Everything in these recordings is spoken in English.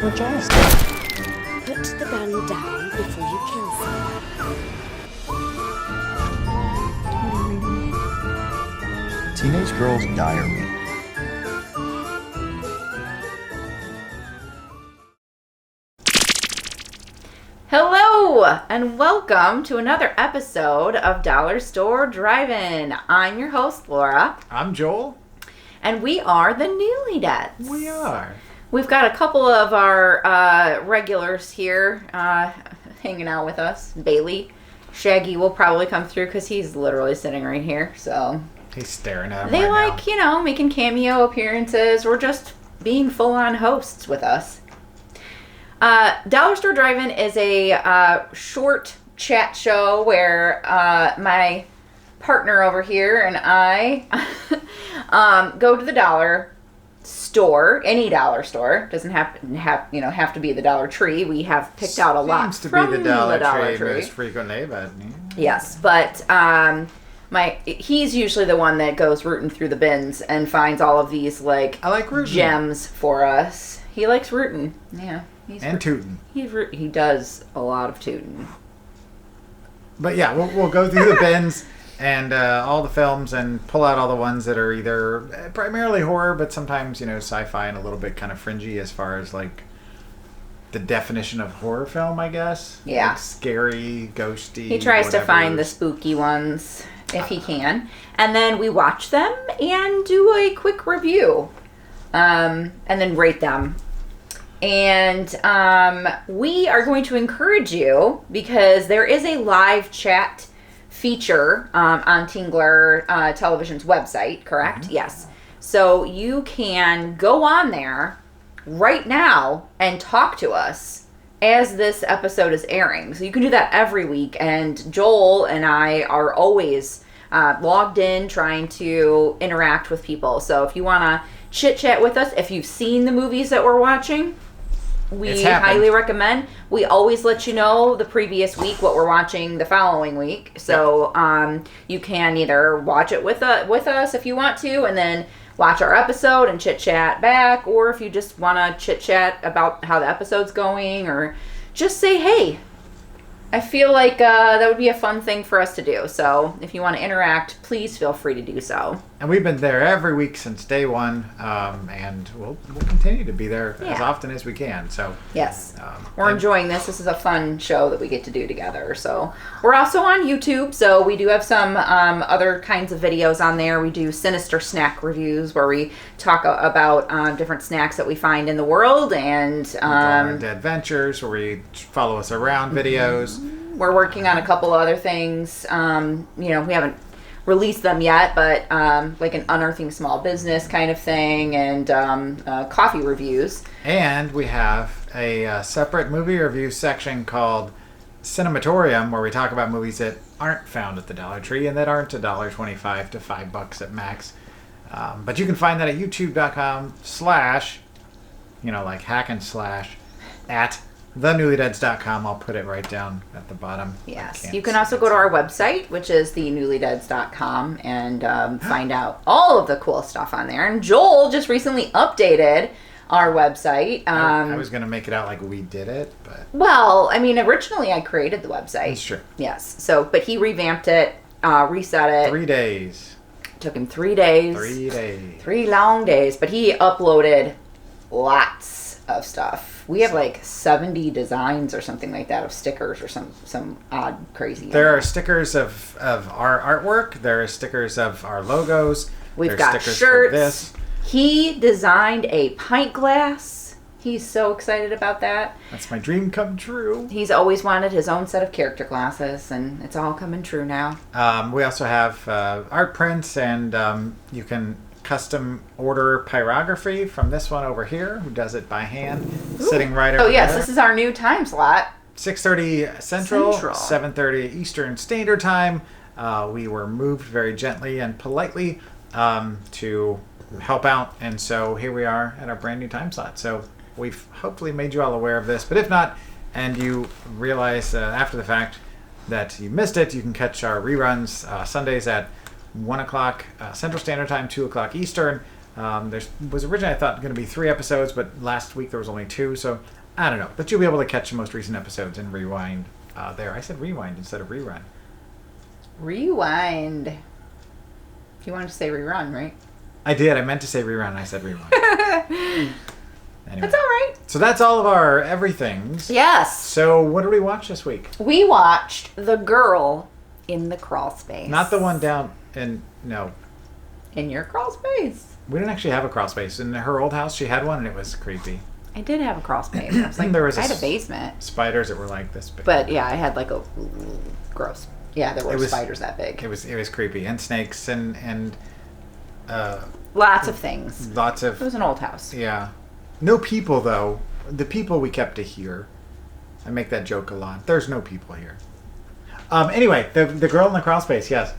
your jaws. Put the gun down before you kill someone. Teenage Girl's Diary. Hello, and welcome to another episode of Dollar Store Drive-In. I'm your host, Laura. I'm Joel. And we are the Newlydeads. We are. We've got a couple of our regulars here hanging out with us. Bailey. Shaggy will probably come through because he's literally sitting right here. So He's staring at him they right now. making cameo appearances or just being full-on hosts with us. Dollar Store Drive-In is a short chat show where my partner over here and I go to the dollar store, any dollar store. Doesn't have to be the Dollar Tree. We have picked out a lot Seems to from be the Dollar Tree. most frequently, but Yes, but he's usually the one that goes rooting through the bins and finds all of these I like rooting. gems for us. He likes rooting. Yeah. And tooting. He does a lot of tooting. But yeah, we'll go through the bins and all the films and pull out all the ones that are either primarily horror, but sometimes, sci-fi and a little bit kind of fringy as far as like the definition of horror film, I guess. Yeah. Like scary, ghosty. He tries to find the whatever. spooky ones if he can. And then we watch them and do a quick review. And then rate them. And we are going to encourage you because there is a live chat feature on Tingler Television's website, correct? Mm-hmm. Yes. So you can go on there right now and talk to us as this episode is airing. So you can do that every week. And Joel and I are always logged in trying to interact with people. So if you want to chit chat with us, if you've seen the movies that we're watching, we highly recommend. We always let you know the previous week what we're watching the following week. So you can either watch it with us if you want to, and then watch our episode and chit chat back, or if you just want to chit chat about how the episode's going, or just say, hey, I feel like that would be a fun thing for us to do. So if you want to interact, please feel free to do so. And we've been there every week since day one, and we'll continue to be there as often as we can. So yes, we're enjoying this. This is a fun show that we get to do together. So we're also on YouTube, so we do have some other kinds of videos on there. We do sinister snack reviews where we talk about different snacks that we find in the world, and adventures where we follow us around videos. We're working on a couple other things. We haven't released them yet, but like an unearthing small business kind of thing, and coffee reviews. And we have a separate movie review section called Cinematorium, where we talk about movies that aren't found at the Dollar Tree and that aren't $1.25 to $5 at max. But you can find that at youtube.com/ like hack and slash at thenewlydeads.com. I'll put it right down at the bottom. Yes. You can also go to our website, which is thenewlydeads.com, and find out all of the cool stuff on there. And Joel just recently updated our website. I was going to make it out like we did it, but... Well, originally I created the website. That's true. Yes. But he revamped it, reset it. 3 days. Took him 3 days. 3 days. 3 long days. But he uploaded lots of stuff. We have like 70 designs or something like that of stickers or some odd crazy. There are stickers of our artwork. There are stickers of our logos. We've got shirts. For this. He designed a pint glass. He's so excited about that. That's my dream come true. He's always wanted his own set of character glasses, and it's all coming true now. We also have art prints, and you can custom order pyrography from this one over here, who does it by hand. Ooh. Sitting right over there. Oh yes, this is our new time slot. 6:30 Central, 7:30 Eastern Standard Time. We were moved very gently and politely to help out, and so here we are at our brand new time slot. So we've hopefully made you all aware of this, but if not, and you realize after the fact that you missed it, you can catch our reruns Sundays at 1 o'clock Central Standard Time, 2 o'clock Eastern. There was originally, I thought, going to be 3 episodes, but last week there was only 2, so I don't know. But you'll be able to catch the most recent episodes and rewind there. I said rewind instead of rerun. Rewind. You wanted to say rerun, right? I did. I meant to say rerun. I said rewind. Anyway. That's all right. So that's all of our everythings. Yes. So what did we watch this week? We watched The Girl in the Crawlspace. Not the one down in... No. In your Crawlspace. We didn't actually have a crawlspace. In her old house, she had one, and it was creepy. I did have a crawlspace. I was like, I had a basement. Spiders that were like this big. But yeah, I had like a gross. Yeah, there were spiders that big. It was creepy, and snakes and lots of things. Lots of. It was an old house. Yeah, no people though. The people we kept to here. I make that joke a lot. There's no people here. Anyway, the girl in the crawlspace. Yes.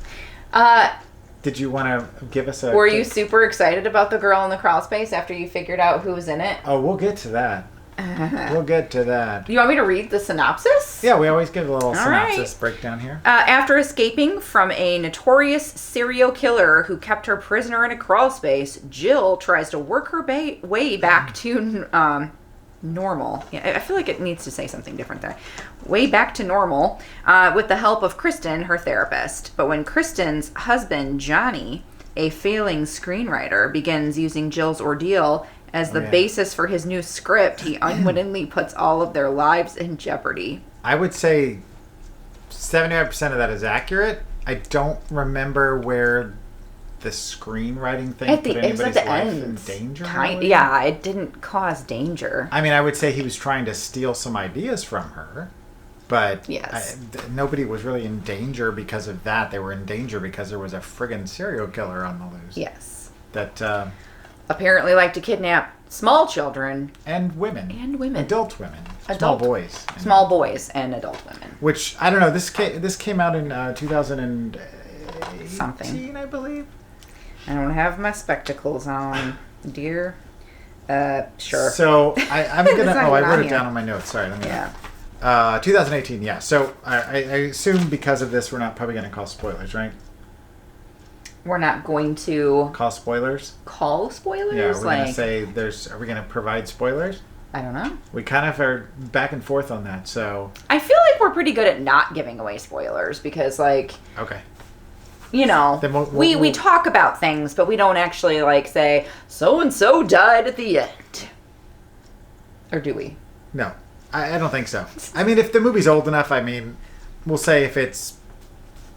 Did you want to give us a... Were you super excited about The Girl in the Crawlspace after you figured out who was in it? Oh, we'll get to that. We'll get to that. You want me to read the synopsis? Yeah, we always give a little synopsis right. breakdown here. After escaping from a notorious serial killer who kept her prisoner in a crawlspace, Jill tries to work her way back to normal. Yeah, I feel like it needs to say something different there. Way back to normal with the help of Kristen, her therapist. But when Kristen's husband, Johnny, a failing screenwriter, begins using Jill's ordeal as the basis for his new script, he unwittingly puts all of their lives in jeopardy. I would say 75% of that is accurate. I don't remember where the screenwriting thing At the, put anybody's life in danger. Yeah, it didn't cause danger. I mean, I would say he was trying to steal some ideas from her, but yes. Nobody was really in danger because of that. They were in danger because there was a friggin' serial killer on the loose. Yes. That apparently like to kidnap small children. And women. Adult women. Small boys. Small boys and adult women. Which, I don't know, this came out in 2018, something, I believe. I don't have my spectacles on, dear. Sure. So I'm gonna. I wrote it down on my notes. Sorry. Let me. Yeah. 2018. Yeah. So I assume because of this, we're not probably gonna call spoilers, right? We're not going to call spoilers. Call spoilers. Yeah. We're gonna say there's. Are we gonna provide spoilers? I don't know. We kind of are back and forth on that. So I feel like we're pretty good at not giving away spoilers because, like. Okay. You know, we talk about things, but we don't actually, like, say, so-and-so died at the end. Or do we? No, I don't think so. I mean, if the movie's old enough, I mean, we'll say if it's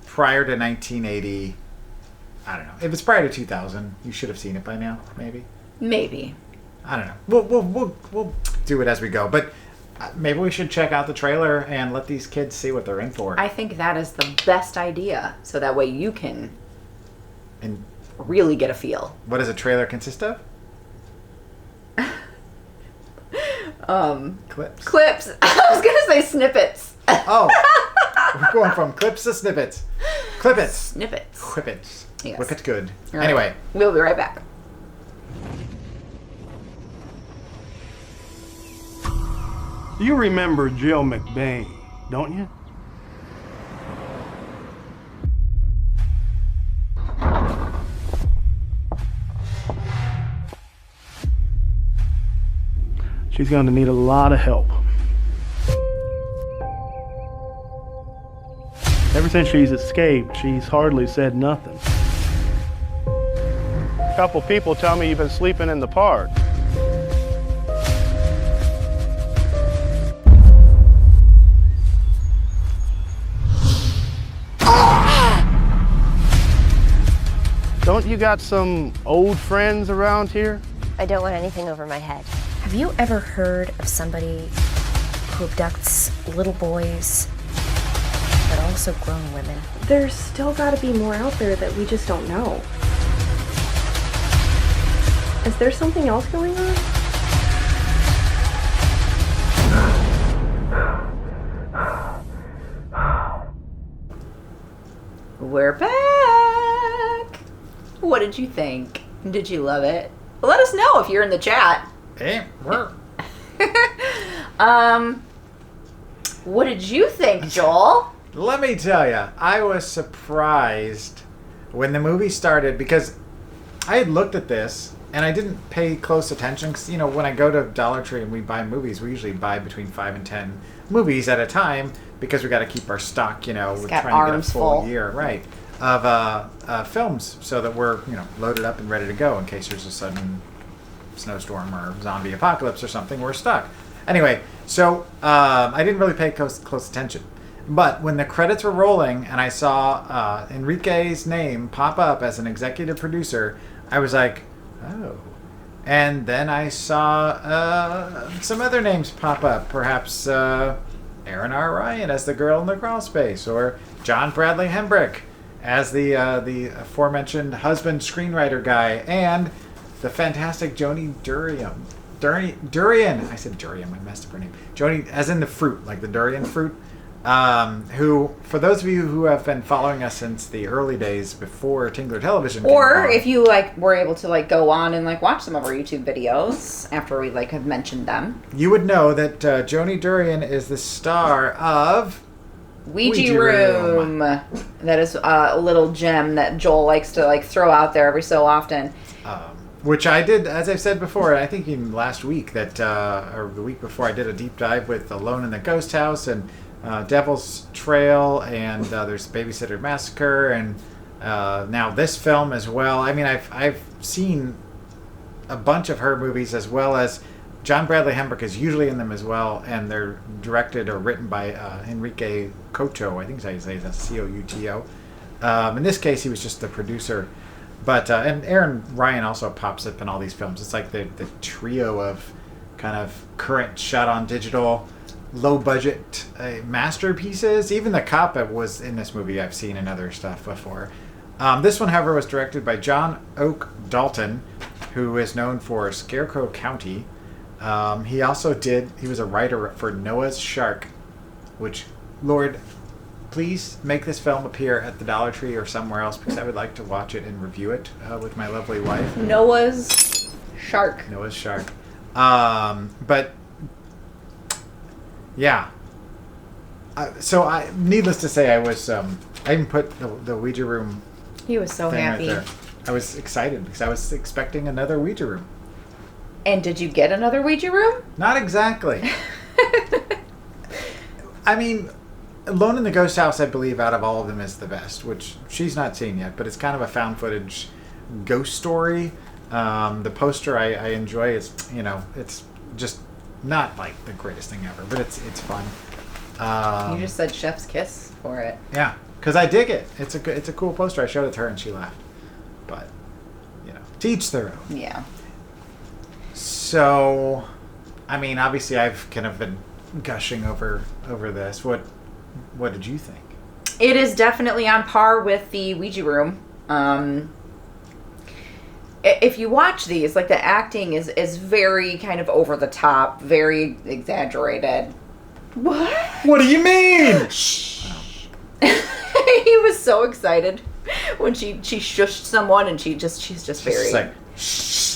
prior to 1980, I don't know. If it's prior to 2000, you should have seen it by now, maybe? Maybe. I don't know. We'll do it as we go, but... Maybe we should check out the trailer and let these kids see what they're in for. I think that is the best idea, so that way you can really get a feel. What does a trailer consist of? Clips. Clips. I was gonna say snippets. Oh, we're going from clips to snippets. Clippets. Snippets. Whippets. Yes. Whip it good. Right. Anyway, we'll be right back. You remember Jill McBain, don't you? She's going to need a lot of help. Ever since she's escaped, she's hardly said nothing. A couple people tell me you've been sleeping in the park. Don't you got some old friends around here? I don't want anything over my head. Have you ever heard of somebody who abducts little boys, but also grown women? There's still gotta be more out there that we just don't know. Is there something else going on? We're back! What did you think? Did you love it? Let us know if you're in the chat. Hey, we're... What did you think, Joel? Let me tell you, I was surprised when the movie started because I had looked at this and I didn't pay close attention because, when I go to Dollar Tree and we buy movies, we usually buy between 5 and 10 movies at a time because we got to keep our stock, we're trying to get a full year, right, of films so that we're, loaded up and ready to go in case there's a sudden snowstorm or zombie apocalypse or something. We're stuck. Anyway, so I didn't really pay close attention. But when the credits were rolling and I saw Enrique's name pop up as an executive producer, I was like, oh. And then I saw some other names pop up. Perhaps Aaron R. Ryan as the girl in the Crawlspace, or John Bradley Hembrick as the aforementioned husband screenwriter guy, and the fantastic Joni Durian. Durian. I said Durian. I messed up her name. Joni, as in the fruit, like the durian fruit. Who, for those of you who have been following us since the early days before Tingler Television came or along, if you were able to go on and watch some of our YouTube videos after we have mentioned them, you would know that Joni Durian is the star of Ouija Room. That is a little gem that Joel likes to throw out there every so often. Which I did, as I've said before, I think even last week or the week before, I did a deep dive with Alone in the Ghost House and Devil's Trail, and there's Babysitter Massacre, and now this film as well. I mean, I've seen a bunch of her movies, as well as John Bradley Hembrick is usually in them as well, and they're directed or written by Enrique Couto. I think that's how you say it. That's Couto. In this case, he was just the producer. But and Aaron Ryan also pops up in all these films. It's like the trio of kind of current shot on digital, low budget masterpieces. Even the cop was in this movie. I've seen in other stuff before. This one, however, was directed by John Oak Dalton, who is known for Scarecrow County. He was a writer for Noah's Shark, which, Lord, please make this film appear at the Dollar Tree or somewhere else, because I would like to watch it and review it with my lovely wife. Noah's Shark. Noah's Shark. But yeah. So needless to say, I even put the Ouija Room. He was so happy. Right there. I was excited because I was expecting another Ouija Room. And did you get another Ouija Room? Not exactly. I mean, Alone in the Ghost House, I believe, out of all of them is the best, which she's not seen yet, but it's kind of a found footage ghost story. The poster I enjoy. It's just not like the greatest thing ever, but it's fun. You just said chef's kiss for it. Yeah, because I dig it. It's a cool poster. I showed it to her and she laughed. But to each their own. Yeah. So, I mean, obviously, I've kind of been gushing over this. What did you think? It is definitely on par with the Ouija Room. If you watch these, the acting is very kind of over the top, very exaggerated. What? What do you mean? Shh. He was so excited when she shushed someone, and she's just very. Just like, shh.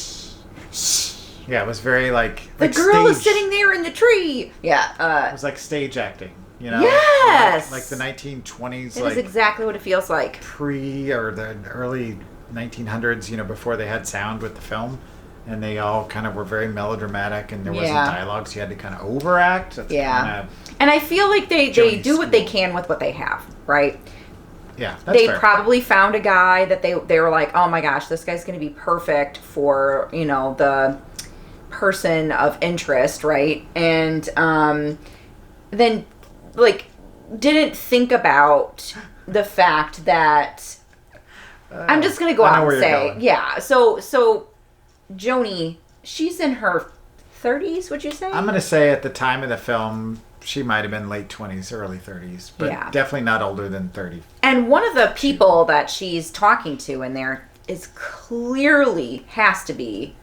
Yeah, it was very the girl is sitting there in the tree. Yeah. It was like stage acting. Yes. Like the 1920s. It is exactly what it feels like. Or the early 1900s, before they had sound with the film. And they all kind of were very melodramatic, and there wasn't dialogue, so you had to kind of overact. That's and I feel like they do what they can with what they have, right? Yeah, that's They fair. probably found a guy that they were like, oh my gosh, this guy's going to be perfect for, the person of interest, right? And then didn't think about the fact that I'm just gonna go out and say, yeah. So Joni, she's in her 30s. Would you say? I'm gonna say at the time of the film, she might have been late 20s, early 30s, but definitely not older than 30. And one of the people that she's talking to in there is clearly has to be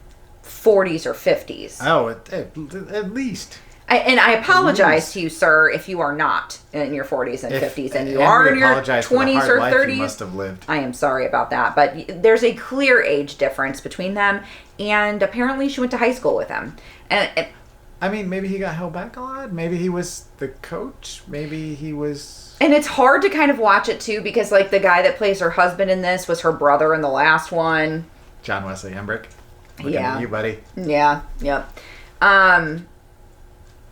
40s or 50s. Oh, at least. I apologize to you, sir, if you are not in your 40s and 50s, and you are in your 20s or 30s. You must have lived. I am sorry about that, but there's a clear age difference between them, and apparently she went to high school with him. And I mean, maybe he got held back a lot. Maybe he was the coach. Maybe he was. And it's hard to kind of watch it too, because the guy that plays her husband in this was her brother in the last one. John Wesley Hembrick. Looking at you, buddy. Yeah. Yep.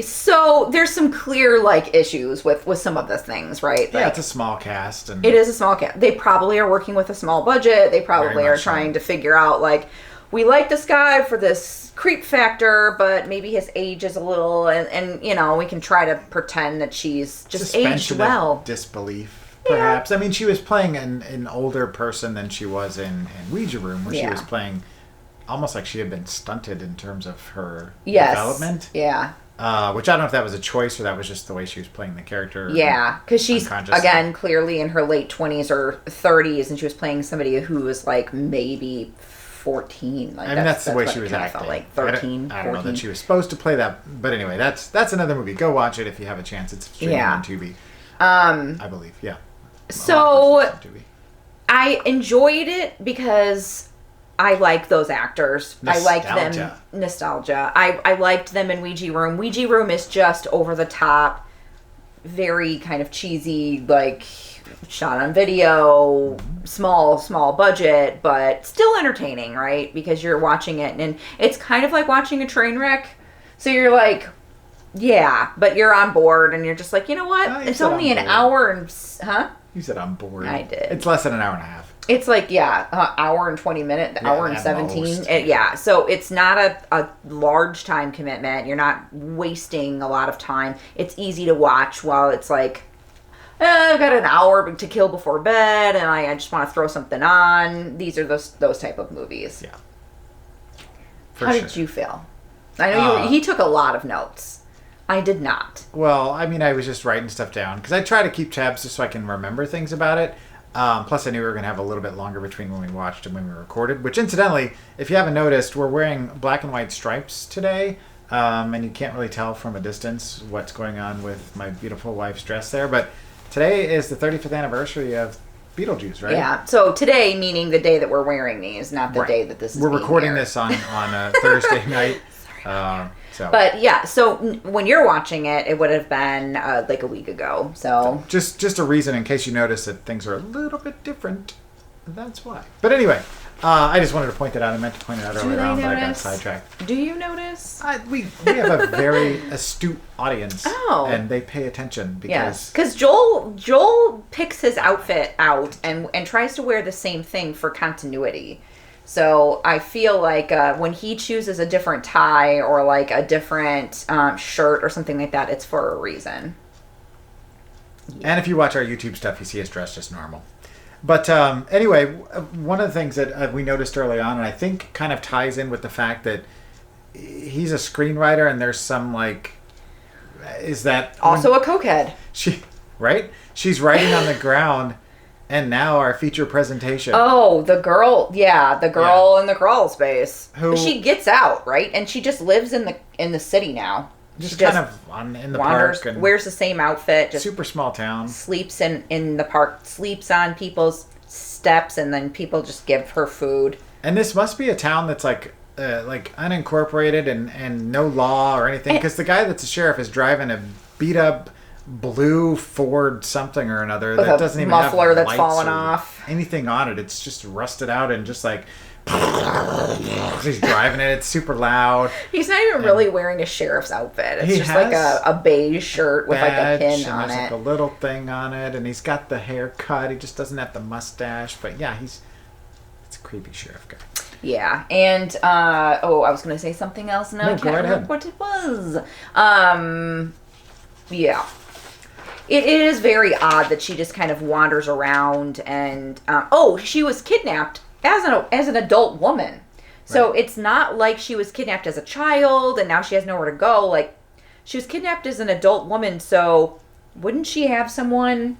So there's some clear like issues with some of the things, right? Yeah, like, it's a small cast, and it is a small cast. They probably are working with a small budget. They probably are trying to figure out like, we like this guy for this creep factor, but maybe his age is a little, and you know, we can try to pretend that she's just aged well. Disbelief, perhaps. I mean, she was playing an older person than she was in Ouija Room, where she was playing almost like she had been stunted in terms of her development. Yeah. Which I don't know if that was a choice or that was just the way she was playing the character. Yeah, because she's, again, clearly in her late 20s or 30s, and she was playing somebody who was like maybe 14. Like, I mean, that's the way she was acting. Felt like 13, I don't know that she was supposed to play that. But anyway, that's another movie. Go watch it if you have a chance. It's streaming on Tubi. I believe, yeah. So, I enjoyed it because I like those actors. I like them. Nostalgia. I liked them in Ouija Room. Ouija Room is just over the top, very kind of cheesy, like shot on video, small budget, but still entertaining, right? Because you're watching it and it's kind of like watching a train wreck. So you're like, yeah, but you're on board and you're just like, you know what? It's only an hour and, You said on board. I did. It's less than an hour and a half. It's like, hour and 20 minutes, hour and 17. So it's not a large time commitment. You're not wasting a lot of time. It's easy to watch while it's like, I've got an hour to kill before bed and I just want to throw something on. These are those type of movies. Yeah. How did you feel? I know he took a lot of notes. I did not. Well, I mean, I was just writing stuff down because I try to keep tabs just so I can remember things about it. Plus, I knew we were going to have a little bit longer between when we watched and when we recorded. Which, incidentally, if you haven't noticed, we're wearing black and white stripes today. And you can't really tell from a distance what's going on with my beautiful wife's dress there. But today is the 35th anniversary of Beetlejuice, right? Yeah. So today, meaning the day that we're wearing these, not the day that this is We're being recording aired. this on a Thursday night. So. But yeah, so when you're watching it, it would have been like a week ago. So just a reason in case you notice that things are a little bit different. That's why. But anyway, I just wanted to point that out. I meant to point it out earlier on, but I got sidetracked. Do you notice? We have a very astute audience, and they pay attention because Joel picks his outfit out and tries to wear the same thing for continuity. So I feel like when he chooses a different tie or like a different shirt or something like that, it's for a reason. Yeah. And if you watch our YouTube stuff, you see us dressed just normal. But anyway, one of the things that we noticed early on, and I think kind of ties in with the fact that he's a screenwriter and there's some like, is that... Also a cokehead. She's writing on the ground. And now our feature presentation. Oh, the girl in the Crawlspace. She gets out, right? And she just lives in the city now. Just kind of in the park. And wears the same outfit. Just super small town. Sleeps in the park. Sleeps on people's steps, and then people just give her food. And this must be a town that's like unincorporated and no law or anything. Because the guy that's a sheriff is driving a beat up blue Ford something or another that doesn't even have muffler that's lights fallen or off, anything on it. It's just rusted out and just like he's driving it. It's super loud. He's not even really wearing a sheriff's outfit. It's just like a beige shirt with like a pin on it. There's like a little thing on it, and he's got the haircut. He just doesn't have the mustache. But yeah, it's a creepy sheriff guy. Yeah, and I was going to say something else now. I can't remember what it was. Yeah. It is very odd that she just kind of wanders around and she was kidnapped as an adult woman. So it's not like she was kidnapped as a child and now she has nowhere to go. Like, she was kidnapped as an adult woman, so wouldn't she have someone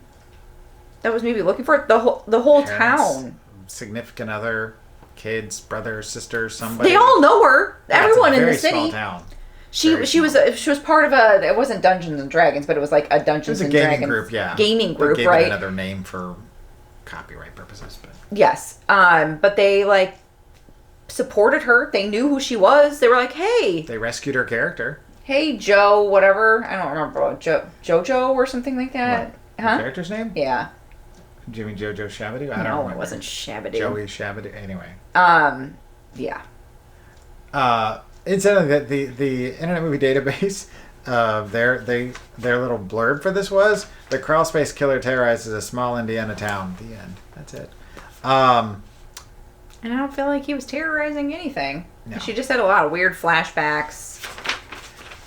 that was maybe looking for it? The whole Parents, town, significant other, kids, brother, sister, somebody. They all know her. Yeah, everyone it's a in very the city. Small town. She was part of it wasn't Dungeons and Dragons, but it was like a Dungeons and Dragons group, yeah. Gaming group, they gave right? It another name for copyright purposes, but yes. But they like supported her. They knew who she was. They were like, "Hey." They rescued her character. Hey, Joe, whatever. I don't remember. Jojo or something like that. What? Huh? Character's name? Yeah. Do you mean Jojo Shabadoo? I don't know. remember. It wasn't Shabadoo. Joey Shabadoo. Anyway. Yeah. Incidentally, the Internet Movie Database, their little blurb for this was, the Crawlspace killer terrorizes a small Indiana town. The end. That's it. And I don't feel like he was terrorizing anything. No. She just had a lot of weird flashbacks.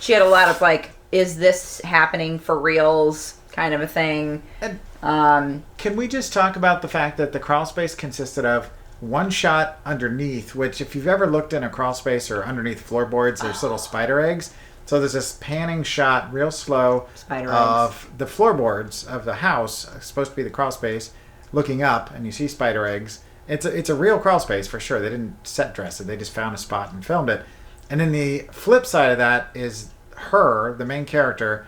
She had a lot of like, is this happening for reals kind of a thing. And can we just talk about the fact that the crawlspace consisted of one shot underneath, which if you've ever looked in a crawlspace or underneath floorboards, there's little spider eggs. So there's this panning shot, real slow, of the floorboards of the house, supposed to be the crawlspace, looking up, and you see spider eggs. It's a real crawl space for sure. They didn't set dress it. They just found a spot and filmed it. And then the flip side of that is her, the main character,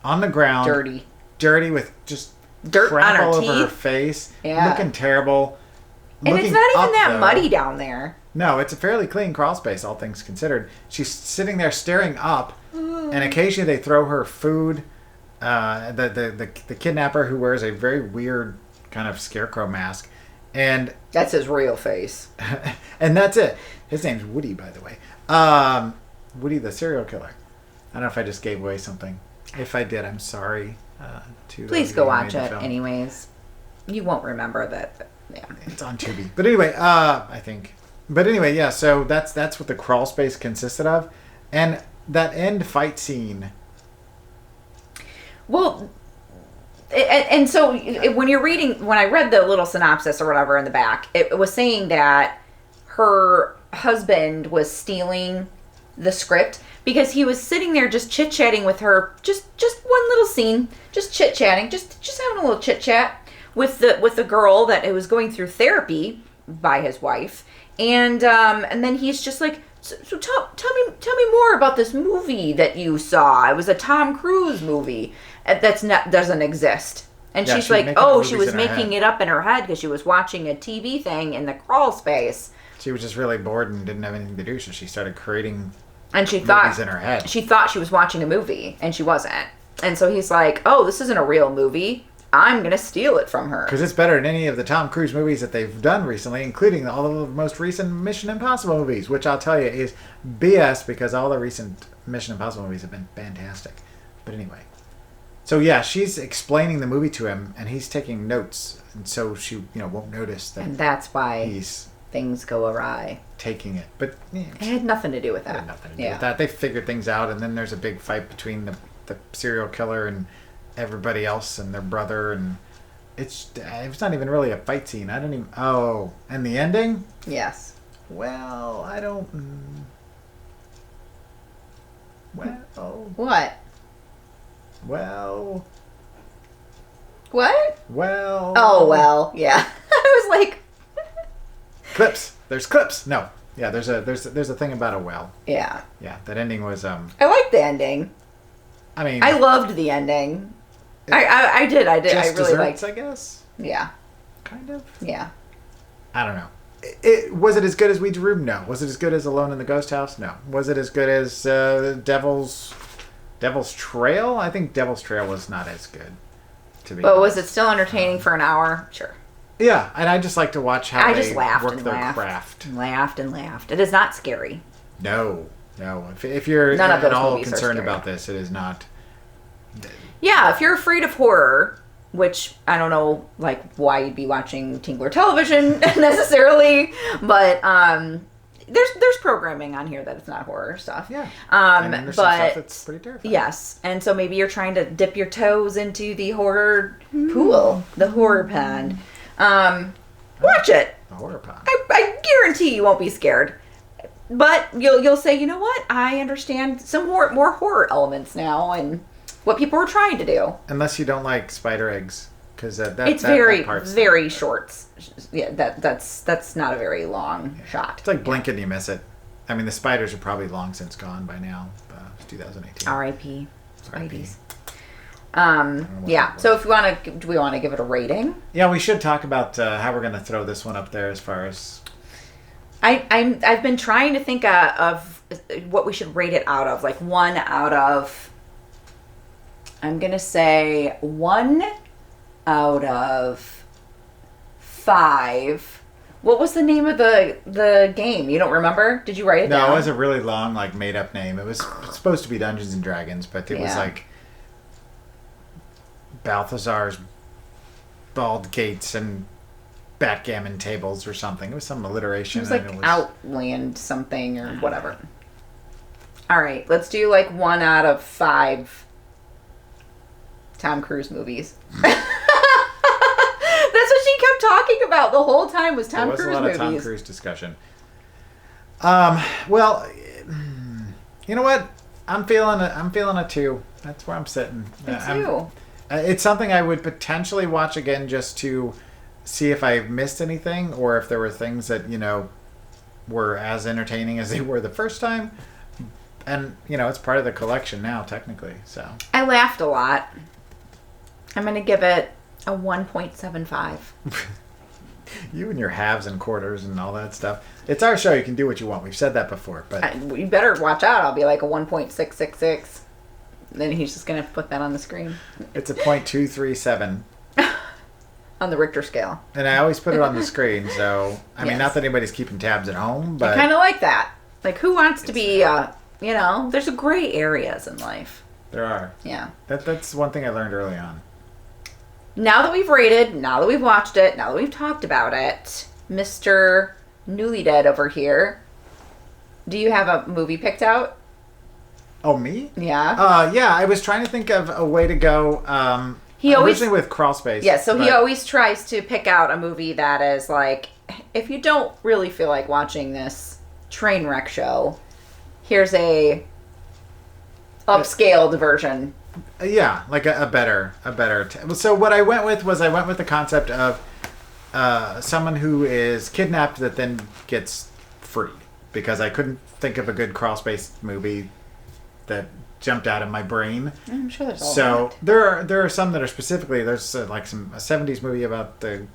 on the ground. Dirty with just dirt crap on all her over her teeth. face. Yeah. Looking terrible. And it's not even that muddy down there. No, it's a fairly clean crawl space, all things considered. She's sitting there staring up, and occasionally they throw her food. The kidnapper, who wears a very weird kind of scarecrow mask, and that's his real face. And that's it. His name's Woody, by the way. Woody the serial killer. I don't know if I just gave away something. If I did, I'm sorry. Please go watch it anyways. You won't remember that. Yeah. It's on Tubi. But anyway, I think. But anyway, yeah, so that's what the crawl space consisted of. And that end fight scene. Well, and so when you're reading, when I read the little synopsis or whatever in the back, it was saying that her husband was stealing the script because he was sitting there just chit-chatting with her, just one little scene, just chit-chatting, just having a little chit-chat with the girl that was going through therapy by his wife. And then he's just like, so tell me more about this movie that you saw. It was a Tom Cruise movie doesn't exist. And Yeah, she's like, she was in her making head. it up in her head because she was watching a TV thing in the crawl space. She was just really bored and didn't have anything to do, so she started creating And she movies thought in her head. she thought she was watching a movie, and she wasn't. And so he's like, "Oh, this isn't a real movie. I'm gonna steal it from her." Because it's better than any of the Tom Cruise movies that they've done recently, including all of the most recent Mission Impossible movies, which I'll tell you is BS because all the recent Mission Impossible movies have been fantastic. But anyway. So yeah, she's explaining the movie to him, and he's taking notes, and so she, won't notice that. And that's why he's things go awry. Taking it, but yeah, It had nothing to do with it that. had nothing to do with that. They figured things out, and then there's a big fight between the serial killer and everybody else and their brother, and it's not even really a fight scene. I don't even. Oh, and the ending? Yes. Well, I don't. Well. What? Well. What? Well. Oh well, yeah. I was like, clips. There's clips. No. Yeah. There's a thing about a well. yeah. Yeah. That ending was I liked the ending. I mean. I loved the ending. I did. I Just really desserts, liked. I guess. Yeah. Kind of. Yeah. I don't know. Was it as good as Ouija Room? No. Was it as good as Alone in the Ghost House? No. Was it as good as Devil's Trail? I think Devil's Trail was not as good. But was it still entertaining for an hour? Sure. Yeah, and I just like to watch how I they just laughed work and their laughed. craft. And laughed and laughed. It is not scary. No. If you're None of those at all movies are concerned scary. about this, it is not. Yeah, if you're afraid of horror, which I don't know, like why you'd be watching Tingler Television necessarily, but there's programming on here that it's not horror stuff. Yeah. And then there's some stuff that's pretty terrifying. Yes, and so maybe you're trying to dip your toes into the horror pool, the horror pond. Watch it. The horror pond. I guarantee you won't be scared. But you'll say, you know what? I understand some more horror elements now and what people were trying to do. Unless you don't like spider eggs, because It's very short. Yeah, that's not a very long shot. It's like blink and you miss it. I mean, the spiders are probably long since gone by now. It's 2018. R.I.P. R.I.P. Yeah. So if you want to, do we want to give it a rating? Yeah, we should talk about how we're going to throw this one up there as far as. I've been trying to think of what we should rate it out of. Like 1 out of. I'm gonna say 1 out of 5 What was the name of the game? You don't remember? Did you write it down? No, it was a really long, like, made-up name. It was supposed to be Dungeons and Dragons, but it was like Balthazar's Bald Gates and Backgammon Tables or something. It was some alliteration. It was like Outland something or whatever. All right, let's do like 1 out of 5 Tom Cruise movies. That's what she kept talking about the whole time was Tom Cruise movies. There was a lot of Tom Cruise discussion. Well, you know what? I'm feeling a 2. That's where I'm sitting. A 2. It's something I would potentially watch again just to see if I missed anything or if there were things that, were as entertaining as they were the first time. And, it's part of the collection now, technically. So I laughed a lot. I'm going to give it a 1.75. You and your halves and quarters and all that stuff. It's our show. You can do what you want. We've said that before. But you better watch out. I'll be like a 1.666. Then he's just going to put that on the screen. It's a 0.237. On the Richter scale. And I always put it on the screen. So, I mean, not that anybody's keeping tabs at home. But I kind of like that. Like, who wants to be, there's gray areas in life. There are. Yeah. That's one thing I learned early on. Now that we've rated, now that we've watched it, now that we've talked about it, Mr. Newlydead over here, do you have a movie picked out? Oh, me? Yeah. Yeah, I was trying to think of a way to go. He always, originally with Crawlspace. Yeah, so he always tries to pick out a movie that is like, if you don't really feel like watching this train wreck show, here's a upscaled version. Yeah, like a better. So what I went with was the concept of someone who is kidnapped that then gets freed, because I couldn't think of a good Crawlspace movie that jumped out of my brain. I'm sure there's all so that. There are some that are specifically, there's like a 70s movie about a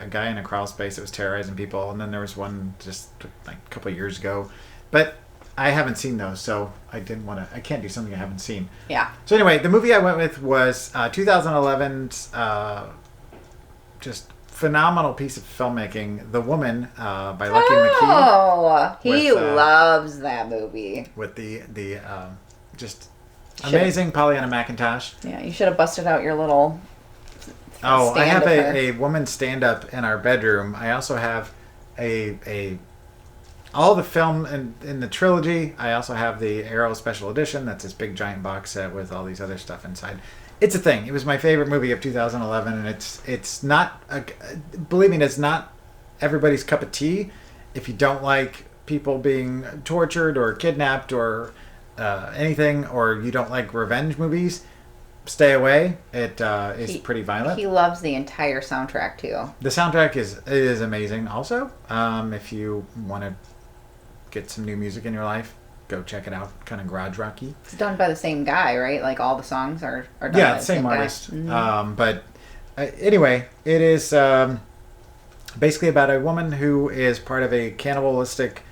guy in a crawl space that was terrorizing people, and then there was one just like a couple of years ago, but I haven't seen those, so I can't do something I haven't seen. Yeah. So anyway, the movie I went with was 2011's just phenomenal piece of filmmaking, The Woman by Lucky McKee. Oh, he loves that movie. With the just amazing Pollyanna McIntosh. Yeah, you should have busted out your little I have a woman stand-up in our bedroom. I also have all the film in the trilogy. I also have the Arrow Special Edition. That's this big giant box set with all these other stuff inside. It's a thing. It was my favorite movie of 2011, and it's not, believe me, it's not everybody's cup of tea. If you don't like people being tortured or kidnapped or anything, or you don't like revenge movies, stay away. It is pretty violent. He loves the entire soundtrack too. The soundtrack is amazing. Also, if you want to get some new music in your life, go check it out. Kind of garage rocky. It's done by the same guy, right? Like all the songs are done by the same artist. Mm-hmm. But anyway, it is basically about a woman who is part of a cannibalistic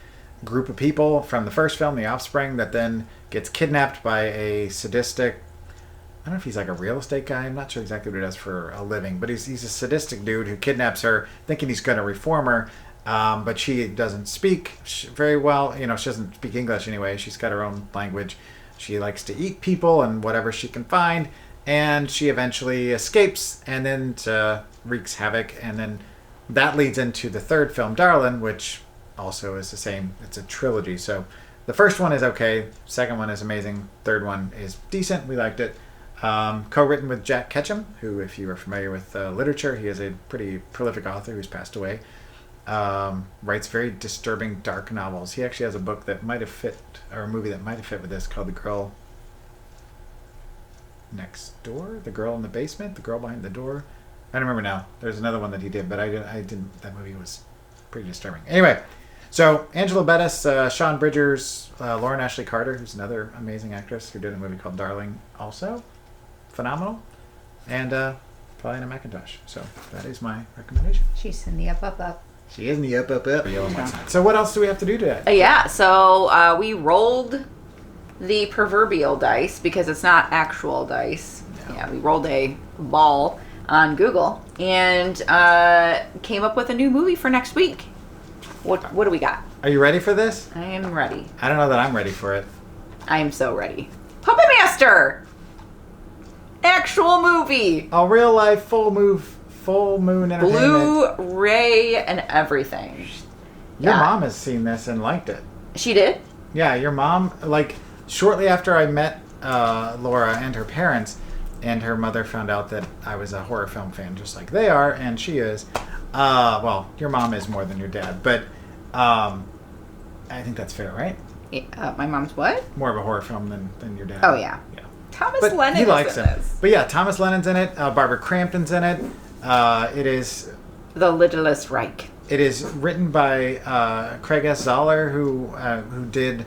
group of people from the first film, The Offspring, that then gets kidnapped by a sadistic, I don't know if he's like a real estate guy. I'm not sure exactly what he does for a living, but he's a sadistic dude who kidnaps her thinking he's going to reform her. But she doesn't speak very well. She doesn't speak English anyway. She's got her own language. She likes to eat people and whatever she can find. And she eventually escapes and then wreaks havoc. And then that leads into the third film, Darlin', which also is the same. It's a trilogy. So the first one is okay. Second one is amazing. Third one is decent. We liked it. Co-written with Jack Ketchum, who, if you are familiar with literature, he is a pretty prolific author who's passed away. Writes very disturbing, dark novels. He actually has a book that might have fit, or a movie that might have fit with this, called The Girl Next Door, The Girl in the Basement, The Girl Behind the Door. I don't remember now. There's another one that he did, but I didn't. That movie was pretty disturbing. Anyway, so Angela Bettis, Sean Bridgers, Lauren Ashley Carter, who's another amazing actress who did a movie called Darling, also phenomenal, and Pollyanna McIntosh. So that is my recommendation. She's in the up. She is in the up. Yellow and white side. So what else do we have to do today? So we rolled the proverbial dice, because it's not actual dice. No. Yeah, we rolled a ball on Google and came up with a new movie for next week. What do we got? Are you ready for this? I am ready. I don't know that I'm ready for it. I am so ready. Puppet Master! Actual movie! A real life full moon entertainment. Blu-ray and everything. Your mom has seen this and liked it. She did? Yeah, your mom, like, shortly after I met Laura and her parents, and her mother found out that I was a horror film fan, just like they are, and she is. Well, your mom is more than your dad, but I think that's fair, right? Yeah, my mom's what? More of a horror film than your dad. Oh, yeah. Thomas Lennon he likes is in him. this. But yeah, Thomas Lennon's in it. Barbara Crampton's in it. It is... The Littlest Reich. It is written by Craig S. Zoller, who did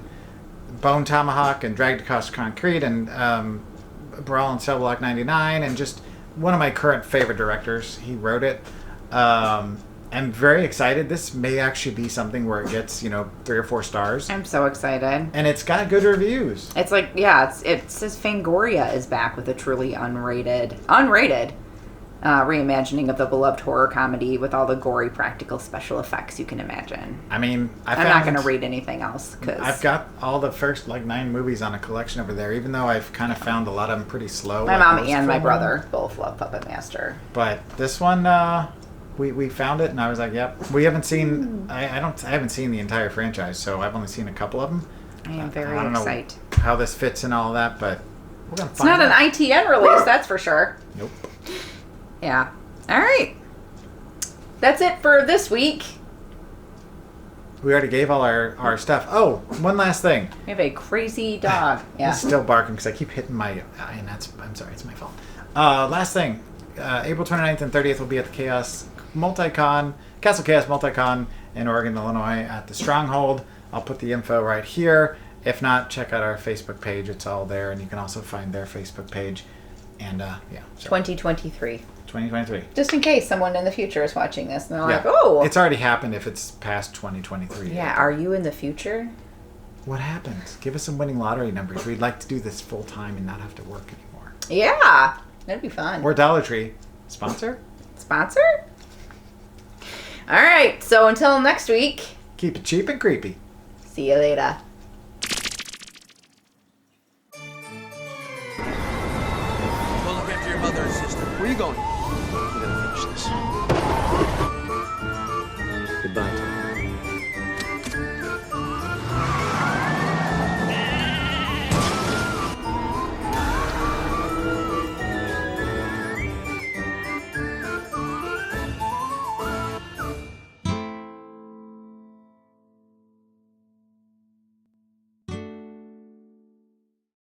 Bone Tomahawk and Dragged Across Concrete and Brawl in Cell Block 99, and just one of my current favorite directors. He wrote it. I'm very excited. This may actually be something where it gets, 3 or 4 stars. I'm so excited. And it's got good reviews. It's like, it says Fangoria is back with a truly unrated reimagining of the beloved horror comedy with all the gory practical special effects you can imagine. I mean, I'm not going to read anything else. I've got all the first 9 movies on a collection over there, even though I've kind of found a lot of them pretty slow. My mom and my brother both love Puppet Master. But this one, we found it and I was like, yep. We haven't seen, I haven't seen the entire franchise, so I've only seen a couple of them. I am very I don't excited. know how this fits and all that, but we're going to find out. It's not an ITN release, that's for sure. Nope. Yeah. All right. That's it for this week. We already gave all our stuff. Oh, one last thing. We have a crazy dog. Yeah. He's still barking because I keep hitting my eye, and I'm sorry, it's my fault. Last thing. April 29th and 30th will be at the Castle Chaos Multicon in Oregon, Illinois at the Stronghold. I'll put the info right here. If not, check out our Facebook page. It's all there, and you can also find their Facebook page. And, yeah. So. 2023. 2023. Just in case someone in the future is watching this and they're like, oh. It's already happened if it's past 2023. Yeah, are you in the future? What happens? Give us some winning lottery numbers. We'd like to do this full time and not have to work anymore. Yeah, that'd be fun. Or Dollar Tree. Sponsor? Sponsor? All right, so until next week. Keep it cheap and creepy. See you later. Go look after your mother and sister. Where are you going?